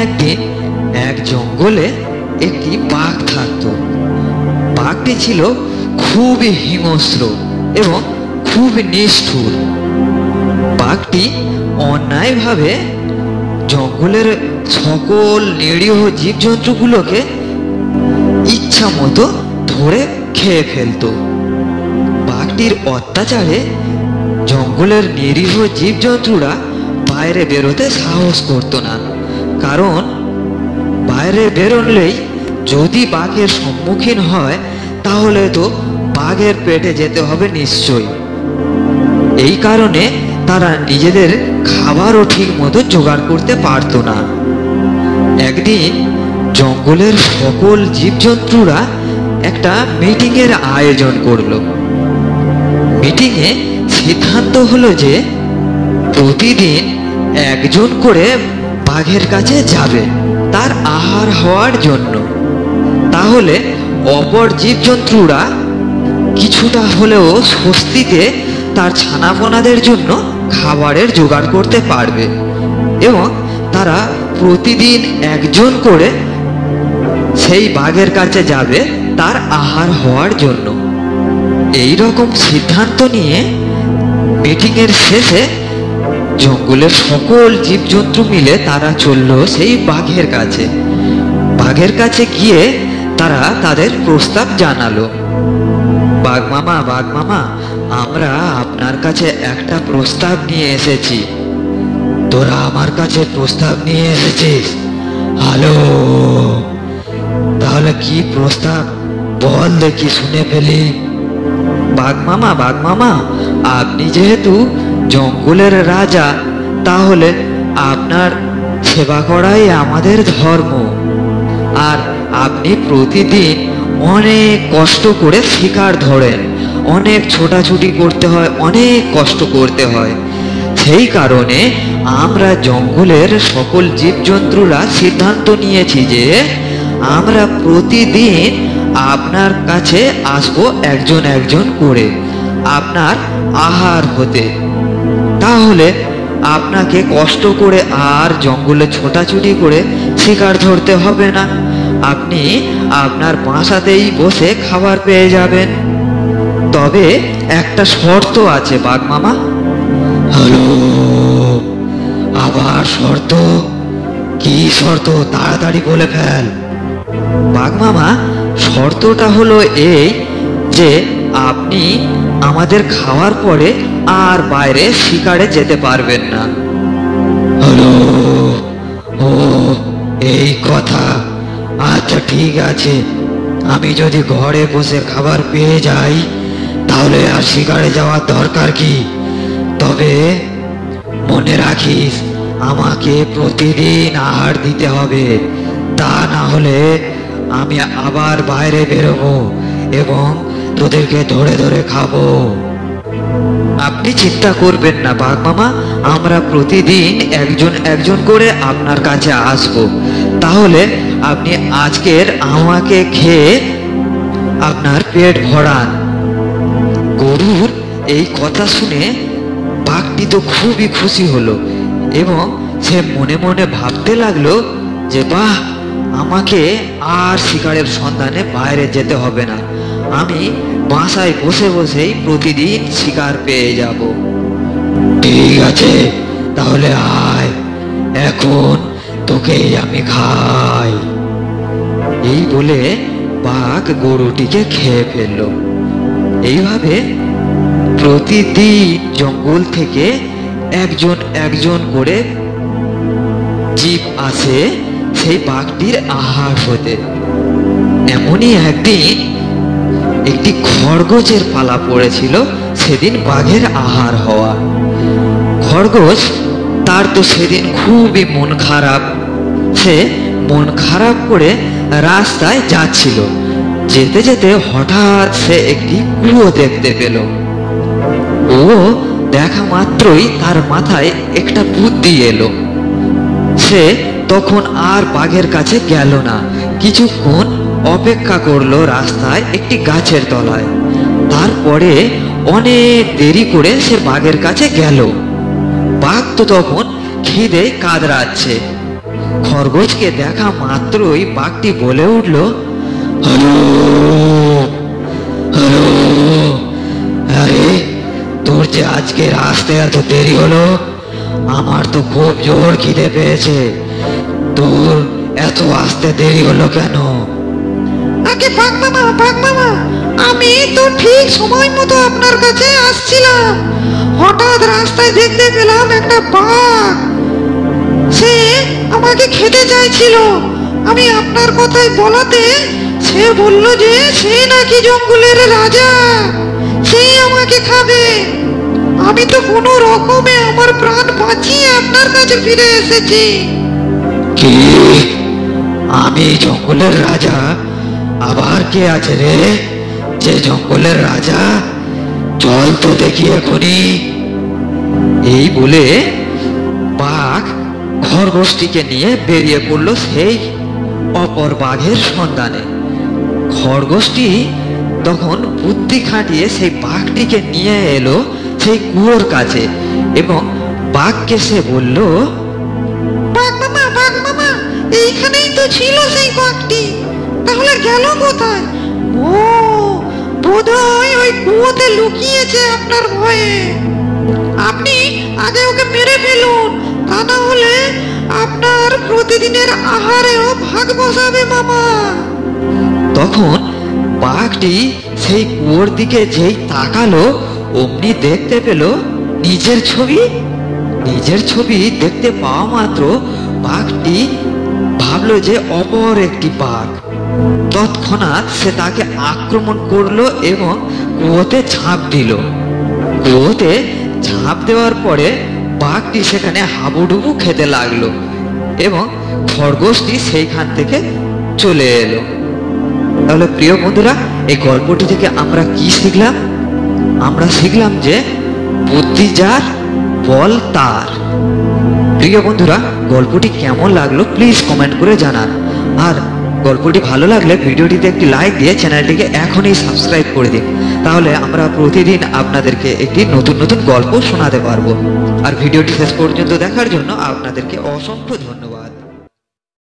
একদিন এক জঙ্গলে একটি বাঘ থাকত। বাঘটি ছিল খুবই হিংস্র এবং খুব নিষ্ঠুর। বাঘটি অন্যায়ভাবে জঙ্গলের সকল নিরীহ জীবজন্তুগুলোকে ইচ্ছা মতো ধরে খেয়ে ফেলত। বাঘটির অত্যাচারে জঙ্গলের নিরীহ জীবজন্তুরা বাইরে বেরোতে সাহস করত না, কারণ বাইরে বেরোলেই যদি বাঘের সম্মুখীন হয় তাহলে তো বাঘের পেটে যেতে হবে নিশ্চয়ই। এই কারণে তারা নিজেদের খাবারও ঠিক মতো জোগাড় করতে পারত না। একদিন জঙ্গলের সকল জীবজন্তুরা একটা মিটিংয়ের আয়োজন করলো। মিটিংয়ে সিদ্ধান্ত হলো যে প্রতিদিন একজন করে বাঘের কাছে যাবে তার আহার হওয়ার জন্য। তাহলে অপর জীবজন্তুরা কিছুটা হলেও স্বস্তিতে তার ছানাপোনাদের জন্য খাবারের জোগাড় করতে পারবে এবং তারা প্রতিদিন একজন করে সেই বাঘের কাছে যাবে তার আহার হওয়ার জন্য। এই রকম সিদ্ধান্ত নিয়ে মিটিংয়ের শেষে জঙ্গলের সকল জীবজন্তু মিলে তারা চলল সেই বাঘের কাছে। বাঘের কাছে গিয়ে তারা তাদের প্রস্তাব জানালো। বাঘ মামা, আমরা আপনার কাছে একটা প্রস্তাব নিয়ে এসেছি। তোরা আমার কাছে প্রস্তাব নিয়ে এসেছিস? হ্যালো, তাহলে কি প্রস্তাব বল দেখি, শুনে ফেলি। বাঘ মামা, আপনি যেহেতু জঙ্গলের রাজা, তাহলে আপনার সেবা করাই আমাদের ধর্ম। আর আপনি প্রতিদিন অনেক কষ্ট করে শিকার ধরেন, অনেক ছোটাছুটি করতে হয়, অনেক কষ্ট করতে হয়। সেই কারণে আমরা জঙ্গলের সকল জীবজন্তুরা সিদ্ধান্ত নিয়েছি যে আমরা প্রতিদিন আপনার কাছে আসবো একজন একজন করে আপনার আহার হতে। তাহলে আপনাকে কষ্ট করে আর জঙ্গলে ছোটাছুটি করে শিকার ধরতে হবে না, আপনি আপনার বাসাতেই বসে খাবার পেয়ে যাবেন। তবে একটা শর্ত আছে বাঘ মামা। হ্যালো, আবার শর্ত? কি শর্ত? তাড়াতাড়ি বলে ফেল। বাঘ মামা, শর্তটা হলো এই যে আপনি আমাদের খাওয়ার পরে আর বাইরে শিকারে যেতে পারবেন না। হ্যালো, ও এই কথা, আচ্ছা ঠিক আছে, আমি যদি ঘরে বসে খাবার পেয়ে যাই তাহলে আর শিকারে যাওয়ার দরকার কি? তবে মনে রাখিস, আমাকে প্রতিদিন আহার দিতে হবে, তা না হলে আমি আবার বাইরে বেরোবো এবং তোদেরকে ধরে ধরে খাবো। আপনি চিন্তা করবেন না বাঘ মামা, আমরা প্রতিদিন একজন একজন করে আপনার কাছে আসবো। তাহলে আপনি আজকের আমাকে খেয়ে আপনার পেট ভরান। গরুর এই কথা শুনে বাঘটি তো খুবই খুশি হলো এবং সে মনে মনে ভাবতে লাগলো যে বাহ, আমাকে আর শিকারের সন্ধানে বাইরে যেতে হবে না, আমি বাসায় বসে বসেই প্রতিদিন শিকার পেয়ে যাব। ঠিক আছে, তাহলে আয়, এখন তোকে আমি খাই। এই বলে বাঘ গরুটিকে খেয়ে ফেললো। এইভাবে প্রতিদিন জঙ্গল থেকে একজন একজন করে জীব আসে সেই বাঘটির আহার হতে। এমনই একদিন একটি খরগোশের পালা পড়েছিল সেদিন বাঘের আহার হওয়া। খরগোশ, তার তো সেদিন খুবই মন খারাপ। সে মন খারাপ করে রাস্তায় যাচ্ছিল। যেতে যেতে হঠাৎ সে একটি কুয়ো দেখতে পেল। ও দেখা মাত্রই তার মাথায় একটা বুদ্ধি এলো। সে তখন আর বাঘের কাছে গেল না, কিছুক্ষণ অপেক্ষা করলো রাস্তায় একটি গাছের তলায়। তারপরে অনেক দেরি করে সে বাঘের কাছে গেল। বাঘ তো তখন খিদে কাতরাচ্ছে। খরগোশকে দেখা মাত্রই বাঘটি বলে উঠল, হ্যালো হ্যালো, আরে তোর যে আজকে আসতে এত দেরি হলো, আমার তো খুব জোর খিদে পেয়েছে, তোর এত আসতে দেরি হলো কেন? আগে বাঘ মামা, আমি তো ঠিক সময় মতো আপনার কাছে আসছিলাম। হঠাৎ রাস্তায় দেখতে পেলাম একটা বাঘ, সে আমাকে খেতে চাইছিল। আমি আপনার কথাই বলাতে সে বলল যে সে নাকি জঙ্গলের রাজা, সে আমাকে খাবে। আমি তো কোনো রকমে আমার প্রাণ বাঁচিয়ে আপনার কাছে ফিরে এসেছি। কি? আমি জঙ্গলের রাজা? আবার কে আছে রে যে জঙ্গলের রাজা? চল তো দেখি এখনই। এই বলে বাঘ খরগোশটিকে নিয়ে বেরিয়ে পড়লো সেই অপর বাঘের সন্ধানে। খরগোশটি তখন বুদ্ধি খাটিয়ে সেই বাঘটিকে নিয়ে এলো সেই কুয়োর কাছে এবং বাঘকে সে বলল, বাঘ মামা, এইখানেই তো ছিল সেই বাঘটি, তাহলে গেল কোথায়? ও বোধহয় ওই কুয়োতে লুকিয়েছে আপনার ভয়ে। আপনি আগে ওকে মেরে ফেলুন, তা না হলে আপনার প্রতিদিনের আহারেও ভাগ বসাবে মামা। তখন বাঘটি সেই কুয়োর দিকে যেই তাকালো, অমনি দেখতে পেল নিজের ছবি। নিজের ছবি দেখতে পাওয়া মাত্র বাঘটি ভাবলো যে অপর একটি বাঘ। তৎক্ষণাৎ সে তাকে আক্রমণ করলো এবং কুয়োতে ঝাঁপ দিল। কুয়োতে ঝাঁপ দেওয়ার পরে বাঘটি সেখানে হাবুডুবু খেতে লাগলো এবং খরগোশটি সেইখান থেকে চলে এলো। তাহলে প্রিয় বন্ধুরা, এই গল্পটি থেকে আমরা কি শিখলাম? আমরা শিখলাম যে বুদ্ধি যার বল তার। প্রিয় বন্ধুরা, গল্পটি কেমন লাগলো প্লিজ কমেন্ট করে জানান। আর গল্পটি ভালো লাগলে ভিডিওটিতে একটি লাইক দিয়ে চ্যানেলটিকে এখনই সাবস্ক্রাইব করে দিন, তাহলে আমরা প্রতিদিন আপনাদেরকে একটি নতুন নতুন গল্প শোনাতে পারবো। আর ভিডিওটি শেষ পর্যন্ত দেখার জন্য আপনাদেরকে অসংখ্য ধন্যবাদ।